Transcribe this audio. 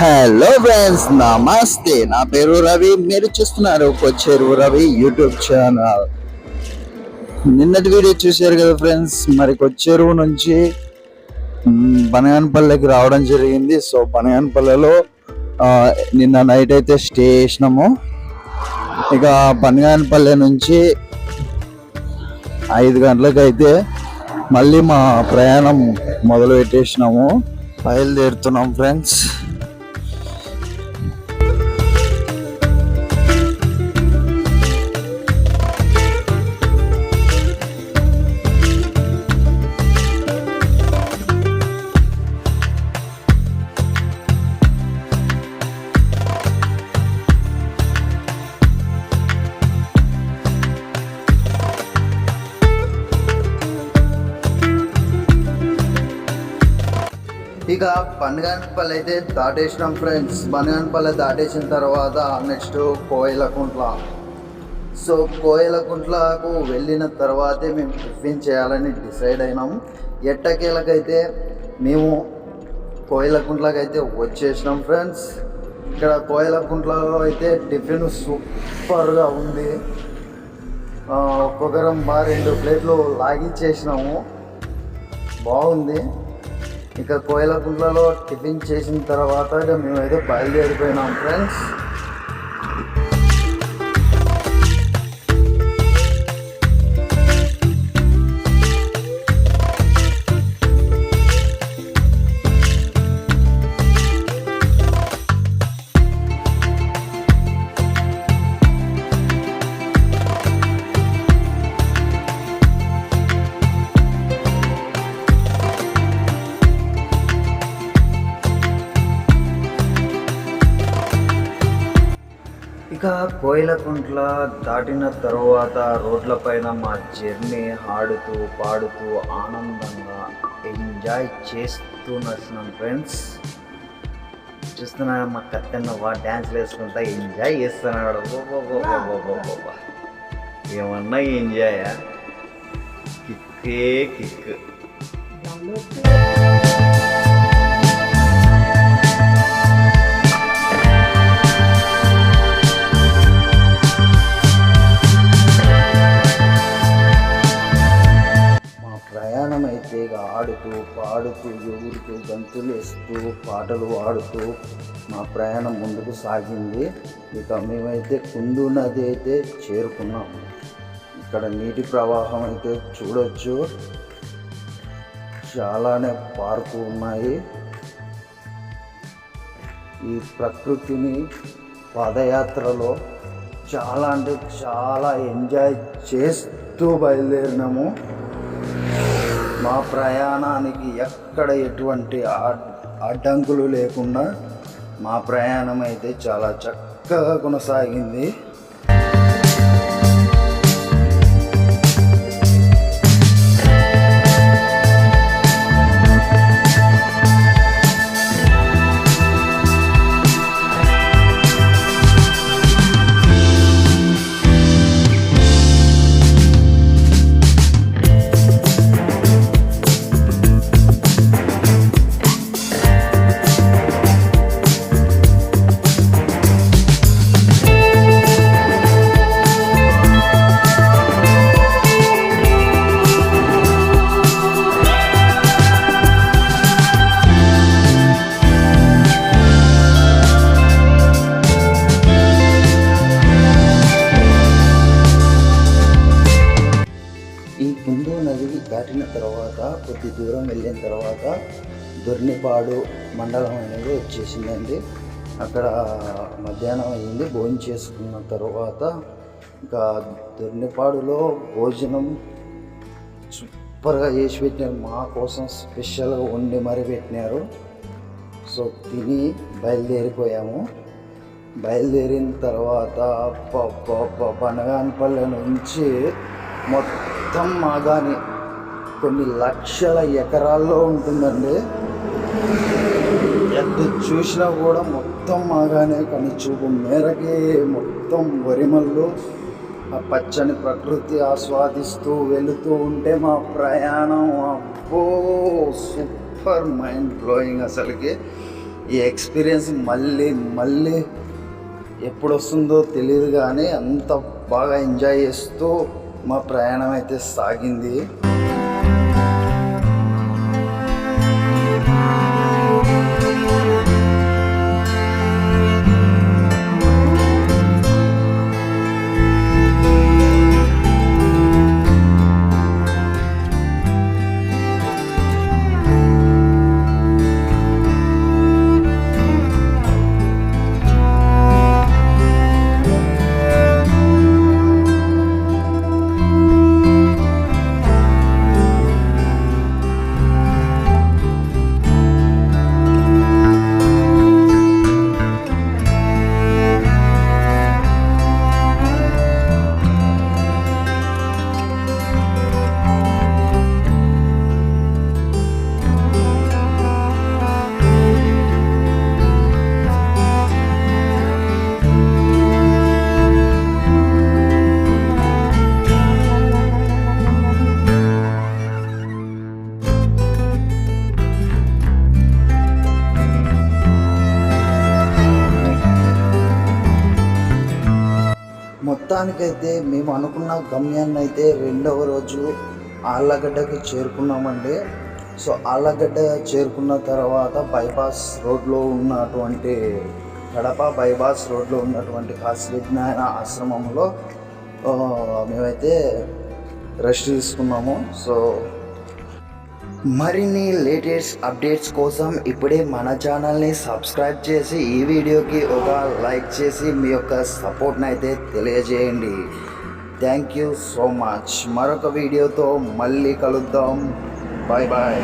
Hello friends, నమస్తే. నా పేరు రవి. మీరు చూస్తున్నారు కొచ్చేరు రవి యూట్యూబ్ ఛానల్. నిన్నటి వీడియో చూశారు కదా ఫ్రెండ్స్. మరి కొచ్చేరు నుంచి బనగానపల్లికి రావడం జరిగింది. సో బనగానపల్లిలో నిన్న నైట్ అయితే స్టే చేసినాము. ఇక బనగానపల్లి నుంచి 5 గంటలకైతే మళ్ళీ మా ప్రయాణం మొదలు పెట్టేసినాము. బయలుదేరుతున్నాం ఫ్రెండ్స్. ఇక బనగానపల్లి అయితే దాటేసినాం ఫ్రెండ్స్. బనగానపల్లి దాటేసిన తర్వాత నెక్స్ట్ కోయిలకుంట్ల. సో కోయిలకుంట్లకు వెళ్ళిన తర్వాతే మేము టిఫిన్ చేయాలని డిసైడ్ అయినాము. ఎట్టకేలకైతే మేము కోయిలకుంట్లకి అయితే వచ్చేసినాం ఫ్రెండ్స్. ఇక్కడ కోయిలకుంట్లలో అయితే టిఫిన్ సూపర్గా ఉంది. ఒక్కొక్కరం 2 ప్లేట్లు లాగిచ్చేసినాము. బాగుంది. ఇక కోయిలకుంట్లలో టిఫిన్ చేసిన తర్వాత ఇక మేమైతే బయలుదేరిపోయినాం ఫ్రెండ్స్. ఇక కోయిలకుంట్ల దాటిన తర్వాత రోడ్లపైన మా జర్నీ ఆడుతూ పాడుతూ ఆనందంగా ఎంజాయ్ చేస్తూ నడిచినాం ఫ్రెండ్స్. చూస్తున్నా మా కత్తెన్న డ్యాన్స్లు వేసుకుంటా ఎంజాయ్ చేస్తున్నాడు. ఏమన్నా ఎంజాయ్, కిక్కే కిక్. ప్రయాణం అయితే ఇక ఆడుతూ పాడుతూ ఎగురుతూ గంతులు వేస్తూ పాటలు పాడుతూ మా ప్రయాణం ముందుకు సాగింది. ఇక మేమైతే కుందు నది అయితే చేరుకున్నాం. ఇక్కడ నీటి ప్రవాహం అయితే చూడొచ్చు. చాలానే పార్కు ఉన్నాయి. ఈ ప్రకృతిని పాదయాత్రలో చాలా అంటే చాలా ఎంజాయ్ చేస్తూ బయలుదేరినాము. మా ప్రయాణానికి ఎక్కడ ఎటువంటి అడ్డంకులు లేకుండా మా ప్రయాణం అయితే చాలా చక్కగా కొనసాగింది. దాటిన తర్వాత కొద్ది దూరం వెళ్ళిన తర్వాత దొర్నిపాడు మండలం అనేది వచ్చేసిందండి. అక్కడ మధ్యాహ్నం అయింది. భోజనం చేసుకున్న తర్వాత ఇంకా దొర్నిపాడులో భోజనం సూపర్గా చేసి పెట్టినారు. మా కోసం స్పెషల్గా వండి మరీ పెట్టినారు. సో తిని బయలుదేరిపోయాము. బయలుదేరిన తర్వాత బనగానపల్లి నుంచి మొత్తం మాగాని కొన్ని లక్షల ఎకరాల్లో ఉంటుందండి. ఎటు చూసినా కూడా మొత్తం మాగానే కానీ చూపు మేరకి మొత్తం వరిమల్లు ఆ పచ్చని ప్రకృతి ఆస్వాదిస్తూ వెళుతూ ఉంటే మా ప్రయాణం అబ్బో సూపర్ మైండ్ బ్లోయింగ్. అసలుకి ఈ ఎక్స్పీరియన్స్ మళ్ళీ మళ్ళీ ఎప్పుడు వస్తుందో తెలియదు, కానీ అంత బాగా ఎంజాయ్ చేస్తూ మా ప్రయాణం అయితే సాగింది. మొత్తానికైతే మేము అనుకున్న గమ్యాన్ని అయితే రెండవ రోజు ఆళ్ళగడ్డకి చేరుకున్నామండి. సో ఆళ్ళగడ్డ చేరుకున్న తర్వాత బైపాస్ రోడ్లో ఉన్నటువంటి కడప బైపాస్ రోడ్లో ఉన్నటువంటి కాశీ విజ్ఞాన ఆశ్రమంలో మేమైతే రెస్ట్ తీసుకున్నాము. సో మరిన్ని లేటెస్ట్ అప్డేట్స్ కోసం ఇప్పుడే మన ఛానల్ని సబ్స్క్రైబ్ చేసి ఈ వీడియోకి ఒక లైక్ చేసి మీ యొక్క సపోర్ట్ని అయితే తెలియజేయండి. Thank you so much. మరొక వీడియోతో మళ్ళీ కలుద్దాం. Bye bye.